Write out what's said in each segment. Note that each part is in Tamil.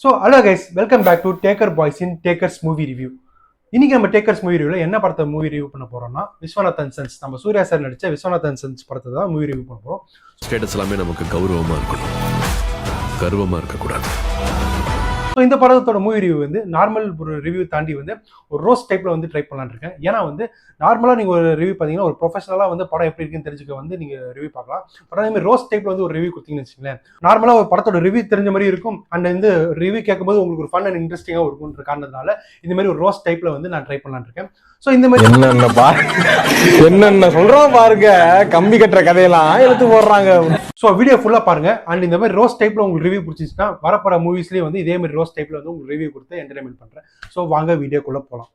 So hello guys, welcome back to Takkar boys in Takkar's movie review. இன்னைக்கு நம்ம டேக்கர்ஸ் மூவி ரிவ்யூல என்ன படத்தை மூவி ரிவ்யூ பண்ண போறோம்னா, விஸ்வநாதன் சன்ஸ், நம்ம சூர்யா சார் நடிச்ச விஸ்வநாதன் சன்ஸ் படத்தை தான் மூவி ரிவ்யூ பண்ண போறோம். ஸ்டேட்டஸ் எல்லாமே நமக்கு கௌரவமா இருக்கணும், கர்வமா இருக்கக்கூடாது. ஸோ இந்த படத்தோட மூவி ரிவ்யூ வந்து நார்மல் ஒரு ரிவ்யூ தாண்டி வந்து ஒரு ரோஸ்ட் டைப்ல வந்து ட்ரை பண்ணலான்னு இருக்கேன். ஏன்னா வந்து நார்மலாக நீங்கள் ஒரு ரிவ்யூ பார்த்தீங்கன்னா ஒரு ப்ரொஃபஷனலாக வந்து படம் எப்படி இருக்குன்னு தெரிஞ்சுக்க வந்து நீங்கள் ரிவ்யூ பார்க்கலாம். பட் அதே மாதிரி ரோஸ்ட் டைப்ல வந்து ஒரு ரிவ்யூ கொடுத்தீங்கன்னு வச்சுங்களேன், நார்மலாக ஒரு படத்தோட ரிவ்யூ தெரிஞ்ச மாதிரி இருக்கும். அண்ட் வந்து ரிவ்யூ கேட்கும்போது உங்களுக்கு ஒரு ஃபன் அண்ட் இன்ட்ரெஸ்டிங்காக இருக்கும்ன்ற காரணத்தினால இந்த மாதிரி ஒரு ரோஸ்ட் டைப்ல வந்து நான் ட்ரை பண்ணலான்னு இருக்கேன். ஸோ இந்த மாதிரி என்னென்ன சொல்றோம் பாருங்க, கம்பி கட்டுற கதையெல்லாம் எடுத்து போடுறாங்க. ஸோ வீடியோ ஃபுல்லாக பாருங்க. அண்ட் இந்த மாதிரி ரோஸ்ட் டைப்ல உங்களுக்கு ரிவ்யூ பிடிச்சிச்சுன்னா வரப்போற மூவிஸ்லேயே வந்து இதே மாதிரி ரோஸ்ட் டைப்ல வந்து உங்களுக்கு ரிவ்யூ கொடுத்து என்டர்டைன்மெண்ட் பண்றேன். ஸோ வாங்க வீடியோக்குள்ள போகலாம்.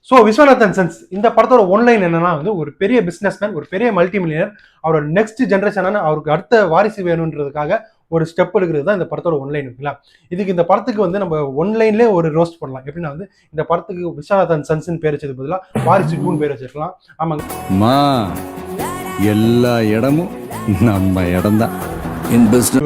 ஸோ விஸ்வநாதன் சன்ஸ் இந்த படத்தோட ஒன்லைன் என்னன்னா வந்து ஒரு பெரிய பிசினஸ்மேன், ஒரு பெரிய மல்டி மில்லியனர், அவரோட நெக்ஸ்ட் ஜென்ரேஷனான அவருக்கு அடுத்த வாரிசு வேணுன்றதுக்காக ஒரு ஸ்டெப் எடுக்கிறது தான் இந்த படத்தோட ஒன்லைன் இருக்குங்களா. இதுக்கு இந்த படத்துக்கு வந்து நம்ம ஒன்லைன்லேயே ஒரு ரோஸ்ட் பண்ணலாம். எப்படின்னா வந்து இந்த படத்துக்கு விஸ்வநாதன் சன்ஸ்ன்னு பேர் வச்சது பதிலாக வாரிசு 2 பேர் வச்சிருக்கலாம். ஆமாங்க, எல்லா இடமும் நம்ம இடம் தான்.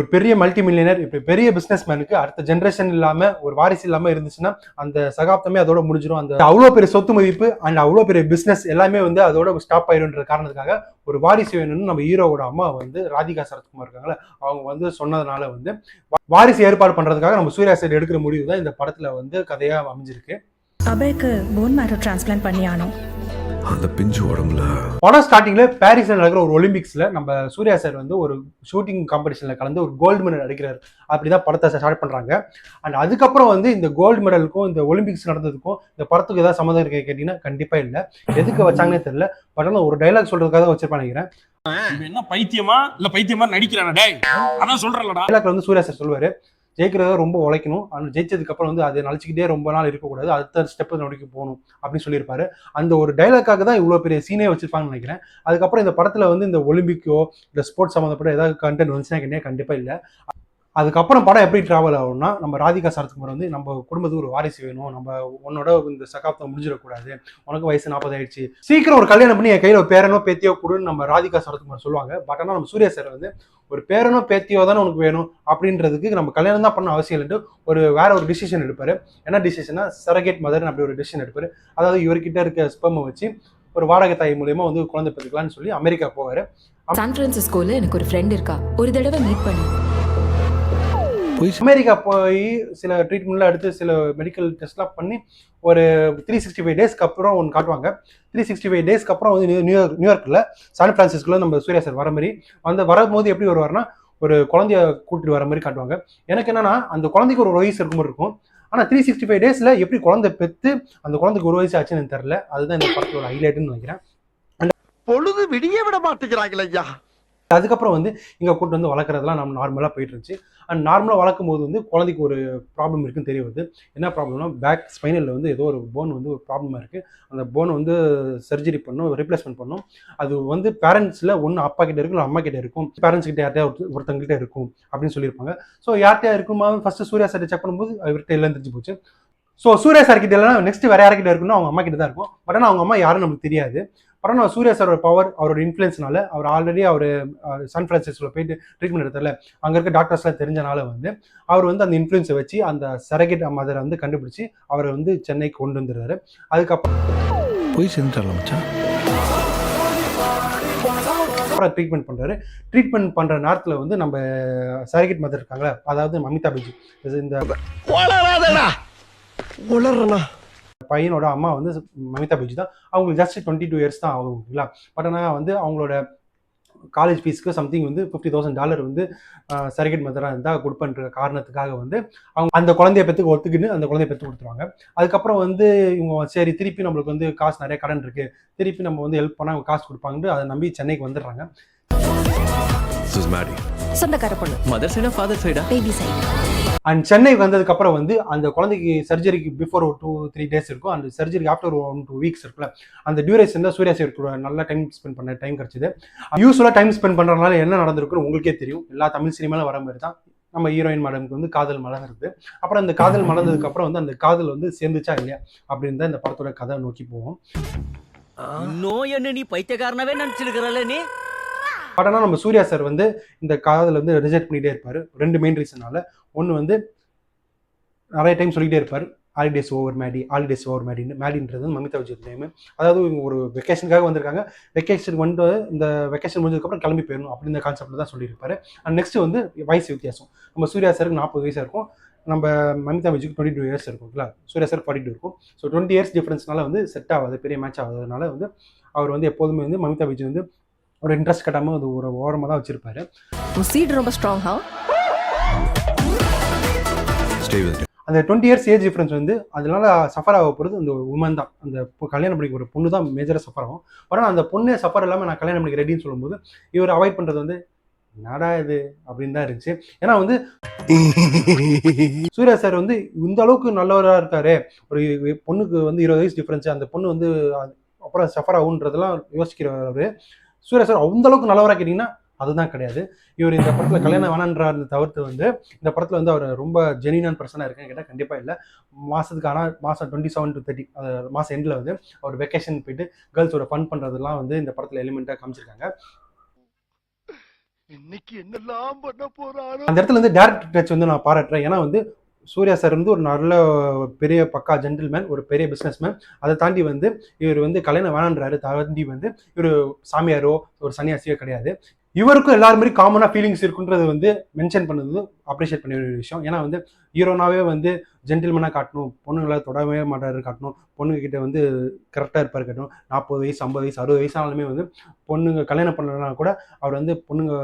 ஒரு பெரிய மல்டி மில்லியனர், இப்ப பெரிய பிசினஸ் மேனுக்கு அடுத்த ஜென்ரேஷன் இல்லாம ஒரு வாரிசு இல்லாம இருந்துச்சுன்னா அந்த சகாப்தமே அதோட முடிஞ்சிடும். அந்த அவ்வளவு பெரிய சொத்து மதிப்பு அண்ட் அவ்வளவு பெரிய பிசினஸ் எல்லாமே வந்து அதோட ஸ்டாப் ஆயிடும்ன்ற காரணத்துக்காக ஒரு வாரிசு வேணும்னு நம்ம ஹீரோவோட அம்மா வந்து ராதிகா சரத்குமார் இருக்காங்களா, அவங்க வந்து சொன்னதுனால வந்து வாரிசு ஏற்பாடு பண்றதுக்காக நம்ம சூர்யா சார் எடுக்கிற முடிவு தான் இந்த படத்துல வந்து கதையா அமைஞ்சிருக்கு. அபய்க்கு போன் மேரோ டிரான்ஸ்பிளான்ட் பண்ணி ஆனோம். அந்த பிஞ்சு உடம்புல படம் ஸ்டார்டிங்ல பாரிஸ்ல நடக்கிற ஒரு ஒலிம்பிக்ஸ்ல நம்ம சூர்யா சார் வந்து ஒரு ஷூட்டிங் காம்படிஷன்ல கலந்து ஒரு கோல்டு மெடல் அடிக்கிறாரு. அப்படிதான் படத்தை ஸ்டார்ட் பண்றாங்க. அண்ட் அதுக்கப்புறம் வந்து இந்த கோல்டு மெடலுக்கும் இந்த ஒலிம்பிக்ஸ் நடந்ததுக்கும் இந்த படத்துக்கு ஏதாவது சம்மந்தம் இருக்க கேட்டீங்கன்னா கண்டிப்பா இல்ல. எதுக்கு வச்சாங்கன்னே தெரியல. பட் ஆனால் ஒரு டைலாக் சொல்றதுக்காக வச்சிருப்பான்னு நினைக்கிறேன். என்ன பைத்தியமா இல்ல பைத்தியமா நடிக்கிறானா டேய், அதான் சொல்றேன்லடா. டைலாக்ல வந்து சூர்யா சார் சொல்லுவாரு, ஜெயிக்கிறத ரொம்ப உழைக்கணும், ஆனால் ஜெயிச்சதுக்கு அப்புறம் வந்து அதை நடிச்சுக்கிட்டே ரொம்ப நாள் இருக்கக்கூடாது, அடுத்த ஸ்டெப் நோக்கி போகணும் அப்படின்னு சொல்லியிருப்பாரு. அந்த ஒரு டைலாக்காக தான் இவ்வளோ பெரிய சீனே வச்சிருப்பாங்கன்னு நினைக்கிறேன். அதுக்கப்புறம் இந்த படத்துல வந்து இந்த ஒலிம்பிக்கோ இந்த ஸ்போர்ட்ஸ் சம்மந்தப்பட்ட ஏதாவது கண்டென்ட் வந்துச்சுன்னா கண்டிப்பா இல்லை. அதுக்கப்புறம் படம் எப்படி டிராவல் ஆகும்னா, நம்ம ராதிகா சரத்குமார் வந்து நம்ம குடும்பத்துக்கு ஒரு வாரிசு வேணும், நம்ம உன்னோட இந்த சகாப்தம் முடிஞ்சிடக்கூடாது, உனக்கு வயசு 40 ஆயிடுச்சு, சீக்கிரம் ஒரு கல்யாணம் பண்ணி என் கையில் ஒரு பேரனோ பேத்தியோ கொடுன்னு நம்ம ராதிகா சரத்குமார் சொல்லுவாங்க. பட் ஆனால் நம்ம சூர்யா சார் வந்து ஒரு பேரனோ பேத்தியோ தானே உனக்கு வேணும் அப்படின்றதுக்கு நம்ம கல்யாணம் தான் பண்ண அவசியம் இல்லைட்டு வேற ஒரு டிசிஷன் எடுப்பாரு. என்ன டிசிஷனா, சரகேட் மதர் அப்படி ஒரு டிசிஷன் எடுப்பாரு. அதாவது இவர்கிட்ட இருக்க ஸ்பெர்மை வச்சு ஒரு வாடகை தாய் மூலியமா வந்து குழந்தை பெற்றுக்கலாம்னு சொல்லி அமெரிக்கா போவாரு. சான் பிரான்சிஸ்கோல எனக்கு ஒரு ஃப்ரெண்ட் இருக்கா, ஒரு தடவை மீட் பண்ணி அமெரிக்கா போய் சில ட்ரீட்மெண்ட்லாம் எடுத்து சில மெடிக்கல் டெஸ்ட்லாம் பண்ணி ஒரு 365 டேஸ்க்கு அப்புறம் ஒன்று காட்டுவாங்க. 365 டேஸ்க்கு அப்புறம் வந்து நியூயார்க்கில் சான் பிரான்சிஸ்கோல நம்ம சூர்யா சார் வர மாதிரி வரும்போது எப்படி வருவார்னா ஒரு குழந்தைய கூட்டிட்டு வர மாதிரி காட்டுவாங்க. எனக்கு என்னன்னா அந்த குழந்தைக்கு ஒரு வயசு இருக்கும் இருக்கும், ஆனால் 365 டேஸ்ல எப்படி குழந்தை பெற்று அந்த குழந்தைக்கு ஒரு வயசு ஆச்சுன்னு எனக்கு தெரியல. அதுதான் இந்த படத்தோட ஹைலைட்னு நினைக்கிறேன். பொழுது விடிய விட மாட்டேங்கிறாங்களே ஐயா. அதுக்கப்புறம் வந்து இங்கே கூட்டு வந்து வளர்க்குறதுலாம் நம்ம நார்மலாக போயிட்டு இருந்துச்சு. அண்ட் நார்மலாக வளர்க்கும் போது வந்து குழந்தைக்கு ஒரு ப்ராப்ளம் இருக்குன்னு தெரிய வருது. என்ன ப்ராப்ளம்னா, பேக் ஸ்பைனலில் வந்து ஏதோ ஒரு போன் வந்து ஒரு ப்ராப்ளமாக இருக்குது. அந்த போனை வந்து சர்ஜரி பண்ணும், ரீப்ளேஸ்மெண்ட் பண்ணும். அது வந்து பேரண்ட்ஸில் ஒன்று அப்பா கிட்ட இருக்கும், இல்லை அம்மா கிட்ட இருக்கும். பேரண்ட்ஸ் கிட்ட யார்ட்டையா ஒருத்தங்கிட்ட இருக்கும் அப்படின்னு சொல்லியிருப்பாங்க. ஸோ யார்ட்டையா இருக்குமா ஃபர்ஸ்ட் சூர்யா சார் செக் பண்ணும்போது அவர்கிட்ட எல்லாம் தெரிஞ்சு போச்சு. ஸோ சூர்யா சார் கிட்ட இல்லைனா நெக்ஸ்ட் வேற யார்கிட்ட இருக்குன்னா அவங்க அம்மா கிட்ட தான் இருக்கும். பட் ஆனால் அவங்க அம்மா யாரும் நமக்கு தெரியாது. பட் ஆனால் சூர்யா சாரோட பவர், அவரோட இன்ஃப்ளூயன்ஸ்னால அவர் ஆல்ரெடி அவர் சான் பிரான்சிஸ்கோவில் போயிட்டு ட்ரீட்மெண்ட் எடுத்தல அங்கே இருக்க டாக்டர்ஸ்லாம் தெரிஞ்சனால வந்து அவர் வந்து அந்த இன்ஃப்ளூயன்ஸை வச்சு அந்த சரகேட் மதரை வந்து கண்டுபிடிச்சி அவரை வந்து சென்னைக்கு கொண்டு வந்துடுறாரு. அதுக்கப்புறம் போய் செஞ்சிடலாம் மச்சான். அப்புறம் ட்ரீட்மெண்ட் பண்ணுறாரு. ட்ரீட்மெண்ட் பண்ணுற நேரத்தில் வந்து நம்ம சரகேட் மதர் இருக்காங்களே, அதாவது அமிதாப் பச்சன், இந்த பையனோட அம்மா வந்து அமிதாப் பச்சன் தான். அவங்களுக்கு ஜஸ்ட் 22 இயர்ஸ் தான் ஆகுங்களா. பட் ஆனால் வந்து அவங்களோட காலேஜ் ஃபீஸ்க்கு சம்திங் வந்து $50,000 வந்து சரகேட் மதராக இருந்தால் கொடுப்பன்ற காரணத்துக்காக வந்து அவங்க அந்த குழந்தைய பெற்றுக்கு ஒத்துக்கின்னு அந்த குழந்தைய பெற்று கொடுத்துருவாங்க. அதுக்கப்புறம் வந்து இவங்க சரி திருப்பி நம்மளுக்கு வந்து காசு நிறைய கடன் இருக்குது, திருப்பி நம்ம வந்து ஹெல்ப் பண்ணால் அவங்க காசு கொடுப்பாங்கன்னு அதை நம்பி சென்னைக்கு வந்துடுறாங்க. சொந்தக்கார பொண்ணு, மதர் சைடா ஃபாதர் சைடா, பேபி சைடு. அண்ட் சென்னை வந்ததுக்கு அப்புறம் வந்து அந்த குழந்தைக்கு சர்ஜரிக்கு பிஃபோர் ஒரு 2-3 டேஸ் இருக்கும். அந்த சர்ஜரிக்கு ஆஃப்டர் 1-2 வீக்ஸ் இருக்குல்ல, அந்த டியூரேஷன் தான் சூர்யா சார் கூட நல்லா டைம் ஸ்பெண்ட் பண்ண டைம் கிடைச்சது. யூஸ்வலாக டைம் ஸ்பெண்ட் பண்ணுறதுனால என்ன நடந்திருக்குன்னு உங்களுக்கே தெரியும். எல்லா தமிழ் சினிமாவில் வர மாதிரி தான் நம்ம ஹீரோயின் மேடமுக்கு வந்து காதல் மலர்றது. அப்புறம் அந்த காதல் மலர்ந்ததுக்கு அப்புறம் வந்து அந்த காதல் வந்து சேர்ந்துச்சா இல்லையா அப்படின்னு தான் இந்த படத்தோட கதை நோக்கி போவோம். இன்னும் என்ன நீ பைத்தியக்காரனவே நினைச்சிருக்கிறல்ல நீ. பட் ஆனால் நம்ம சூர்யா சார் வந்து இந்த காதல் வந்து ரிஜெக்ட் பண்ணிகிட்டே இருப்பார். 2 மெயின் ரீசனால. ஒன்று வந்து நிறைய டைம் சொல்லிகிட்டே இருப்பார், ஹாலிடேஸ் ஓவர் மேடின்னு. மேடின்றது மமிதா விஜய் நேம். அதாவது இவங்க ஒரு வெக்கேஷனுக்காக வந்திருக்காங்க, வெக்கேஷனுக்கு வந்து இந்த வெக்கேஷன் முடிஞ்சதுக்கப்புறம் கிளம்பி போயிடணும் அப்படின்ற கான்செப்டில் தான் சொல்லியிருப்பாரு. அண்ட் நெக்ஸ்ட் வந்து வயசு வித்தியாசம். நம்ம சூர்யா சாருக்கு 40 வயசாக இருக்கும், நம்ம மமிதா விஜய்க்கு 22 இயர்ஸ் இருக்குங்களா. சூர்யா சார் 42 இருக்கும். ஸோ 20 இயர்ஸ் டிஃப்ரென்ஸ்னால வந்து செட் ஆகாது, பெரிய மேட்ச் ஆகாததுனால வந்து அவர் வந்து எப்போதுமே வந்து மமிதா விஜய் வந்து ஒரு இன்ட்ரெஸ்ட் கட்டாமல் அது ஒரு ஓரமாக தான் வச்சிருப்பாரு. சீட் ரொம்ப ஸ்ட்ராங் ஹா. ஸ்டே வித் அந்த 20 இயர்ஸ் ஏஜ் டிஃப்ரென்ஸ் வந்து அதனால சஃபர் ஆக போகிறது அந்த உமன் தான். அந்த கல்யாணம் பண்ணிக்க ஒரு பொண்ணு தான் மேஜராக சஃபர் ஆகும். ஆனால் அந்த பொண்ணே சஃபர் இல்லாமல் நான் கல்யாணம் பண்ணிக்க ரெடின்னு சொல்லும்போது இவர் அவாய்ட் பண்ணுறது வந்து என்னடா இது அப்படின்னு தான் இருந்துச்சு. ஏன்னா வந்து சூர்யா சார் வந்து இந்த அளவுக்கு நல்லவராக இருக்காரு, ஒரு பொண்ணுக்கு வந்து 20 வயசு டிஃப்ரென்ஸ், அந்த பொண்ணு வந்து அப்புறம் சஃபர் ஆகுன்றதெல்லாம் யோசிக்கிறவர். சூர்யா சார் அந்த அளவுக்கு நல்லவராக கேட்டிங்கன்னா அதுதான் கிடையாது. இவர் இந்த படத்தில் கல்யாணம் வேணான்றாரு தவிர்த்து வந்து இந்த படத்தில் வந்து அவர் ரொம்ப ஜெனியூனான பர்சனாக இருக்குன்னு கேட்டால் கண்டிப்பாக இல்லை. மாதம் 27 to 30 மாதம் எண்டில் வந்து அவர் வெக்கேஷன் போயிட்டு கேர்ள்ஸோட ஃபன் பண்ணுறதுலாம் வந்து இந்த படத்தில் எலிமெண்ட்டாக காமிச்சிருக்காங்க. இன்னைக்கு என்னெல்லாம் பண்ண போறாரோ. அந்த இடத்துல வந்து டேரக்டர் டச் வந்து நான் பாராட்டுறேன். ஏன்னா வந்து சூர்யா சார் வந்து ஒரு நல்ல பெரிய பக்கா ஜென்டில்மேன், ஒரு பெரிய பிஸ்னஸ்மேன். அதை தாண்டி வந்து இவர் வந்து கல்யாணம் வேணான்றாரு, தாண்டி வந்து இவர் சாமியாரோ ஒரு சன்னியாசியோ கிடையாது. இவருக்கும் எல்லாருமே காமனாக ஃபீலிங்ஸ் இருக்குன்றது வந்து மென்ஷன் பண்ணது அப்ரிஷியேட் பண்ண வேண்டிய விஷயம். ஏன்னா வந்து ஹீரோனாவே வந்து ஜென்டில்மேனாக காட்டணும், பொண்ணுங்களை தொடவே மாட்டாரு காட்டணும், பொண்ணுங்கிட்ட வந்து கரெக்டாக இருப்பார் காட்டணும். 40 வயசு 50 வயசு 60 வயசானாலுமே வந்து பொண்ணுங்க கல்யாணம் பண்ணலனா கூட அவர் வந்து பொண்ணுங்க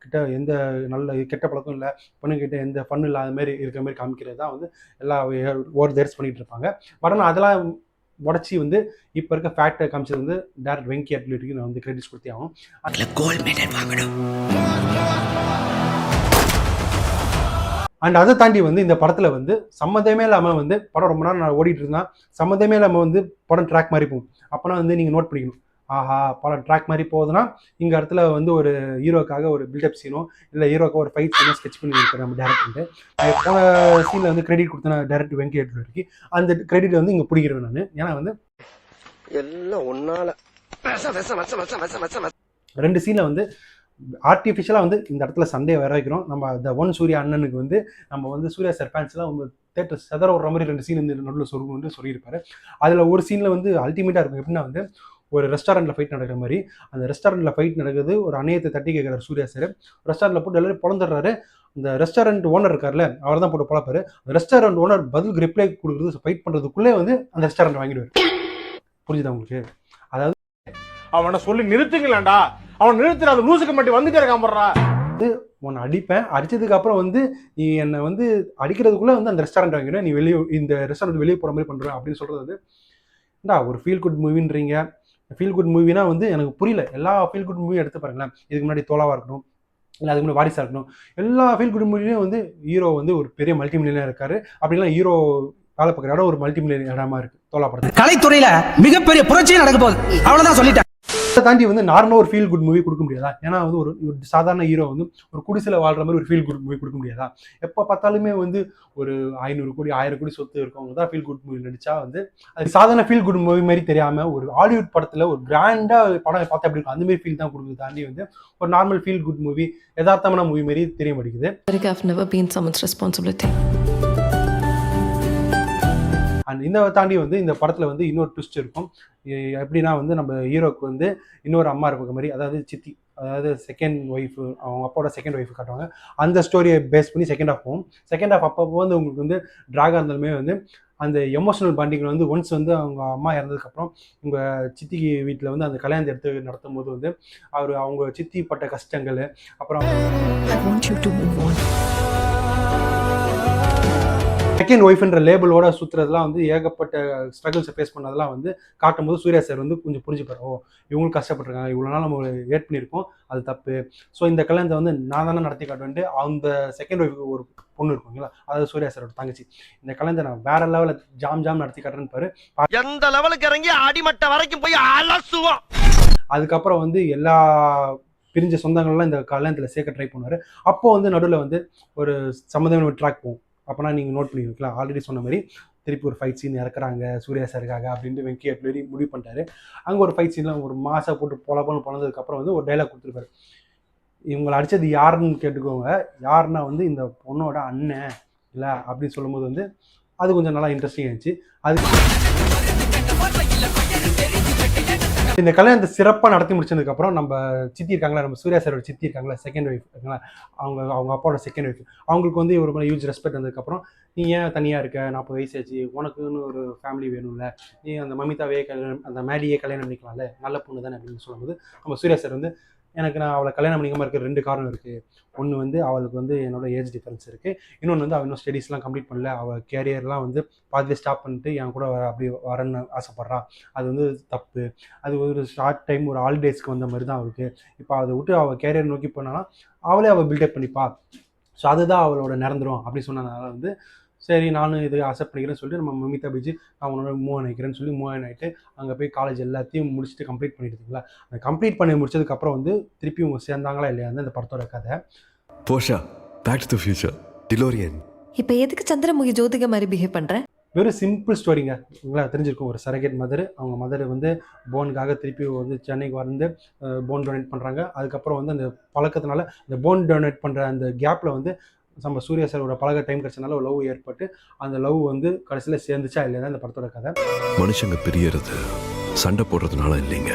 கிட்ட எந்த நல்ல கெட்ட பழக்கம் இல்லை, பொண்ணுங்கிட்ட எந்த ஃபன் இல்லாத மாதிரி இருக்கிற மாதிரி காமிக்கிறது தான் வந்து எல்லா ஓவர் தேர்ஸ் பண்ணிட்டு இருப்பாங்க. பட் ஆனால் அதெல்லாம் உடச்சி வந்து இப்போ இருக்க ஃபேக்டை காமிச்சது வந்து டேரக்டர் வெங்கி அட்லிக்கு நான் வந்து கிரெடிட்ஸ் கொடுத்தே ஆகும். அண்ட் அதை தாண்டி வந்து இந்த படத்தில் வந்து சம்மந்தமே இல்லாமல் வந்து படம் ரொம்ப நேரம் நான் ஓடிட்டு இருந்தான், சம்மந்தமே இல்லாமல் வந்து படம் ட்ராக் மாதிரி போகும். அப்போனா வந்து நீங்கள் நோட் பண்ணிக்கணும், ஆஹா படம் ட்ராக் மாதிரி போகுதுன்னா இங்கே இடத்துல வந்து ஒரு ஹீரோக்காக ஒரு பில்டப் சீனோ இல்லை ஹீரோக்காக ஒரு ஃபைட் சீனோ ஸ்கெச் பண்ணி இருக்கிற நம்ம டேரக்டர். போன சீனில் வந்து கிரெடிட் கொடுத்தேன் டேரக்டர் வெங்கி அட்லிக்கு, அந்த கிரெடிட் வந்து இங்கே பிடிக்கிறேன் நான். ஏன்னா வந்து எல்லாம் ஒன்னால 2 சீனில் வந்து ஆர்டிஃபிஷியலாக வந்து இந்த இடத்துல சண்டே வர வைக்கிறோம். நம்ம த ஒன் சூர்யா அண்ணனுக்கு வந்து நம்ம வந்து சூர்யா சார் ஃபேன்ஸ்லாம் அவங்க தேட்டர் செதற விடுற மாதிரி 2 சீன் இந்த நடுவில் சொல்லணும்னு சொல்லியிருப்பாரு. அதில் ஒரு சீனில் வந்து அல்டிமேட்டாக இருக்கும். எப்படின்னா வந்து ஒரு ரெஸ்டாரண்ட்டில் ஃபைட் நடக்கிற மாதிரி, அந்த ரெஸ்டாரண்ட்டில் ஃபைட் நடக்குது, ஒரு அணையத்தை தட்டி கேட்குறாரு சூர்யா சார். ரெஸ்டாரண்ட்டில் போட்டு எல்லாரும் பிறந்துடுறாரு. இந்த ரெஸ்டாரண்ட் ஓனர் இருக்கார்ல அவர் தான் போட்டு பழப்பாரு. அந்த ரெஸ்டாரண்ட் ஓனர் பதிலுக்கு ரிப்ளை கொடுக்குறது ஃபைட் பண்ணுறதுக்குள்ளே வந்து அந்த ரெஸ்டாரண்ட் வாங்கிடுவார். புரிஞ்சுதா உங்களுக்கு? அதாவது அவனை சொல்லி நிறுத்துங்களேன்டா, அவன் நிறுத்துற அந்த லூசுக்கு மட்டும் வந்துட்டே இருக்கான் போடுறா. உன்னை அடிப்பேன், அடிச்சதுக்கு அப்புறம் வந்து நீ என்னை வந்து அடிக்கிறதுக்குள்ளே வந்து அந்த ரெஸ்டாரண்ட் வாங்கிடுவேன், நீ வெளியே இந்த ரெஸ்டாரண்ட் வெளியே போகிற மாதிரி பண்ணுறேன் அப்படின்னு சொல்கிறது வந்து ஒரு ஃபீல் குட் மூவின்றீங்க. ஃபீல் குட் மூவினா வந்து எனக்கு புரியல. எல்லா ஃபீல் குட் மூவியும் எடுத்து பாருங்களேன், இதுக்கு முன்னாடி தோலாவாக இருக்கட்டும், இல்லை அதுக்கு முன்னாடி வாரிசாக இருக்கட்டும், எல்லா ஃபீல் குட் மூவிலையும் வந்து ஹீரோ வந்து ஒரு பெரிய மல்டி மில்லியனாக இருக்காரு. அப்படிலாம் ஹீரோ வேலை பார்க்குற இடம் ஒரு மல்டி மில்லியன் இடமா இருக்கு தோலா படத்தில். கலைத்துறையில மிகப்பெரிய புரட்சியே நடக்க போகுது, அவ்வளவுதான் சொல்லிட்டேன். அதை தாண்டி வந்து நார்மலாக ஒரு ஃபீல் குட் மூவி கொடுக்க முடியாதா? ஏன்னா வந்து ஒரு சாதாரண ஹீரோ வந்து ஒரு குடிசையில் வாழ்ற மாதிரி ஒரு ஃபீல் குட் மூவி கொடுக்க முடியாதா? எப்போ பார்த்தாலுமே வந்து ஒரு 500 கோடி 1000 கோடி சொத்து இருக்கவங்க தான் ஃபீல் குட் மூவி நடிச்சா வந்து அது சாதாரண ஃபீல் குட் மூவி மாதிரி தெரியாம ஒரு ஹாலிவுட் படத்தில் ஒரு கிராண்டா படம் பார்த்தா அப்படி இருக்கும், அந்த மாதிரி ஃபீல் தான் கொடுக்குது. தாண்டி வந்து ஒரு நார்மல் ஃபீல் குட் மூவி யதார்த்தமான மூவி மாதிரி தெரிய மாட்டேங்குது. I've never been someone's responsibility. And இந்த தாண்டி வந்து இந்த படத்தில் வந்து இன்னொரு ட்விஸ்ட் இருக்கும். எப்படின்னா வந்து நம்ம ஹீரோக்கு வந்து இன்னொரு அம்மா இருக்க மாதிரி, அதாவது சித்தி, அதாவது செகண்ட் ஒய்ஃபு, அவங்க அப்பாவோட செகண்ட் ஒய்ஃபு காட்டுவாங்க. அந்த ஸ்டோரியை பேஸ் பண்ணி செகண்ட் ஹாஃப் போகும். செகண்ட் ஹாஃப் அப்போ வந்து உங்களுக்கு வந்து ட்ராகாக இருந்தாலுமே வந்து அந்த எமோஷனல் பாண்டிங் வந்து ஒன்ஸ் வந்து அவங்க அம்மா இறந்ததுக்கப்புறம் உங்கள் சித்தி வீட்டில் வந்து அந்த கல்யாணத்தை எடுத்து நடத்தும் போது வந்து அவங்க சித்தி பட்ட கஷ்டங்கள், அப்புறம் செகண்ட் ஒய்ஃப்ன்ற லேபிளோட சுற்றுறதுலாம் வந்து ஏகப்பட்ட ஸ்ட்ரகிள்ஸை ஃபேஸ் பண்ணதெல்லாம் வந்து காட்டும் போது சூர்யா சார் வந்து கொஞ்சம் புரிஞ்சுப்பார், ஓ இவங்களும் கஷ்டப்பட்டுருக்காங்க, இவ்வளோ நாள் நம்ம ஏட் பண்ணியிருக்கோம், அது தப்பு. ஸோ இந்த கல்யாணத்தை வந்து நான் தானே நடத்தி காட்டுவேன்ட்டு அந்த செகண்ட் ஒய்ஃபுக்கு ஒரு பொண்ணு இருக்குங்களா, அதாவது சூர்யா சாரோட தங்கச்சி, இந்த கல்யாணத்தை நான் வேற லெவலில் ஜாம் நடத்தி காட்டுறேன்னு பாரு. எந்த லெவலுக்கு இறங்கி அடிமட்ட வரைக்கும் போய் அலசுவோம். அதுக்கப்புறம் வந்து எல்லா பிரிஞ்ச சொந்தங்கள்லாம் இந்த கல்யாணத்தில் சேர்க்க ட்ரை பண்ணுவார். அப்போது வந்து நடுவில் வந்து ஒரு சம்மந்தமான ட்ராக் போகும். அப்போனா நீங்கள் நோட் பண்ணி வைக்கலாம். ஆல்ரெடி சொன்ன மாதிரி திருப்பி ஒரு ஃபைட் சீன் இறக்குறாங்க சூர்யா சாருக்காக அப்படின்ட்டு வெங்கி அட்லரி முடிவு பண்ணிட்டாரு. அங்கே ஒரு ஃபைட் சீன்லாம் ஒரு மாசா போட்டு பொழந்ததுக்கப்புறம் வந்து ஒரு டைலாக் கொடுத்துருப்பாரு. இவங்களை அடித்தது யாருன்னு கேட்டுக்கோங்க, யாருன்னா வந்து இந்த பொண்ணோட அண்ணன் இல்லை அப்படின்னு சொல்லும்போது வந்து அது கொஞ்சம் நல்லா இன்ட்ரெஸ்டிங் ஆயிடுச்சு. அது இந்த கல்யாணத்தை சிறப்பாக நடத்தி முடிச்சதுக்கப்புறம் நம்ம சித்தி இருக்காங்களா, நம்ம சூர்யா சாரோட சித்தி இருக்காங்களா, செகண்ட் ஒய்ஃப் இருக்காங்களா, அவங்க அப்பாவோட செகண்ட் ஒய்ஃப், அவங்களுக்கு வந்து ஒரு ஹியூஜ் ரெஸ்பெக்ட் வந்ததுக்கப்புறம், நீ ஏன் தனியாக இருக்க, 40 வயசாச்சு, உனக்குன்னு ஒரு ஃபேமிலி வேணும்ல, நீ அந்த மமிதாவே கல்யாணம் அந்த மேடியே கல்யாணம் பண்ணிக்கலாம்ல, நல்ல பொண்ணு தானே அப்படின்னு சொல்லும்போது நம்ம சூர்யா சார் வந்து நான் அவளை கல்யாணம் பண்ணிக்காமல் இருக்க 2 காரணம் இருக்குது. ஒன்று வந்து அவளுக்கு வந்து என்னோட ஏஜ் டிஃபரன்ஸ் இருக்குது, இன்னொன்று வந்து அவள் இன்னும் ஸ்டடீஸ்லாம் கம்ப்ளீட் பண்ணல, அவள் கேரியர்லாம் வந்து பாதிலே ஸ்டாப் பண்ணிட்டு என் கூட அப்படி வரன்னு ஆசைப்பட்றா, அது வந்து தப்பு. அது ஒரு ஷார்ட் டைம் ஒரு ஹாலிடேஸ்க்கு வந்த மாதிரி தான் அவளுக்கு. இப்போ அதை விட்டு அவள் கேரியர் நோக்கி போனாலும் அவளே அவள் பில்டப் பண்ணிப்பா, ஸோ அதுதான் அவளோட நிரந்தரம் அப்படி சொன்னதுனால வந்து சரி நானும் இதை அக்செப்ட் பண்ணிக்கிறேன்னு சொல்லிட்டு நம்ம மமிதா பைஜு நான் உன்னோட மூவ் ஆகிக்கிறேன்னு சொல்லி மூவ் ஆகிட்டு அங்கே போய் காலேஜ் எல்லாத்தையும் முடிச்சுட்டு கம்ப்ளீட் பண்ணிட்டுங்களா. அந்த கம்ப்ளீட் பண்ணி முடிச்சதுக்கப்புறம் வந்து திருப்பி இவங்க சேர்ந்தாங்களா இல்லையா அந்த படத்தோட கதை. போஷா, back to the future, DeLorean. இப்ப எதுக்கு சந்திரமுகி ஜோதிகா மாதிரி பிஹேவ் பண்ற? வெறும் சிம்பிள் ஸ்டோரிங்க. உங்களா தெரிஞ்சிருக்கும், ஒரு சரகேட் மதர், அவங்க மதர் வந்து போனுக்காக திருப்பி வந்து சென்னைக்கு வந்து போன் டொனேட் பண்ணுறாங்க. அதுக்கப்புறம் வந்து அந்த பழக்கத்தினால அந்த போன் டொனேட் பண்ணுற அந்த கேப்பில் வந்து நம்ம சூர்யா சாரோட பழக டைம் கிடைச்சனால ஒரு லவ் ஏற்பட்டு அந்த லவ் வந்து கடைசியில் சேர்ந்துச்சா இல்லையா தான் இந்த படத்தோட கதை. மனுஷங்க பிரியறது சண்டை போடுறதுனால இல்லைங்க,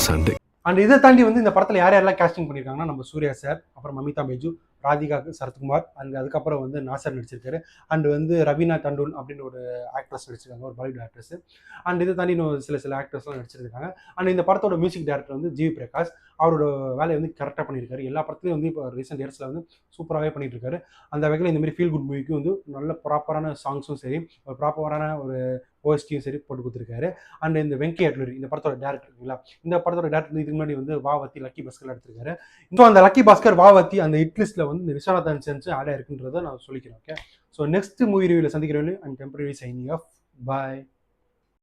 சண்டை. அண்ட் இதை தாண்டி வந்து இந்த படத்தில் யாரெல்லாம் கேஸ்டிங் பண்ணியிருக்காங்கன்னா நம்ம சூர்யா சார், அப்புறம் மமிதா பைஜு, ராதிகா சரத்குமார், அண்ட் அதுக்கப்புறம் வந்து நாசர் நடிச்சிருக்காரு, அண்ட் வந்து ரவீனா டண்டூன் அப்படின்னு ஒரு ஆக்ட்ரஸ் நடிச்சிருக்காங்க, ஒரு பாலிவுட் ஆக்ட்ரஸ். அண்ட் இதை தாண்டி இன்னும் சில ஆக்ட்ரஸ்லாம் நடிச்சிருக்காங்க. அண்ட் இந்த படத்தோட மியூசிக் டைரக்டர் வந்து ஜிவி பிரகாஷ், அவரோட வேலையை வந்து கரெக்டாக பண்ணியிருக்காரு. எல்லா படத்துலையும் வந்து இப்போ ரீசெண்ட் இயர்ஸில் வந்து சூப்பராகவே பண்ணிட்டு இருக்காரு. அந்த வகையில் இந்த மாதிரி ஃபீல் குட் மூவிக்கு வந்து நல்ல ப்ராப்பரான சாங்ஸும் சரி, ஒரு ப்ராப்பரான ஒரு ஓஎஸ்டியும் சரி போட்டு கொடுத்துருக்காரு. அண்ட் இந்த வெங்கி அட்லரி இந்த படத்தோட டேரக்டர் இருக்குங்களா, இந்த படத்தோட டேரக்டர் இதுக்கு முன்னாடி வந்து வாவத்தி, லக்கி பாஸ்கர் எடுத்திருக்காரு. ஸோ அந்த லக்கி பாஸ்கர், வாவத்தி அந்த ஹிட் லிஸ்ட்டில் வந்து இந்த விஸ்வநாதன் சென்ஸ் ஆடாக இருக்குன்றதை நான் சொல்லிக்கிறேன். ஓகே, ஸோ நெக்ஸ்ட் மூவி ரிவ்யூவில் சந்திக்கிறேன். And temporary signing off. Bye.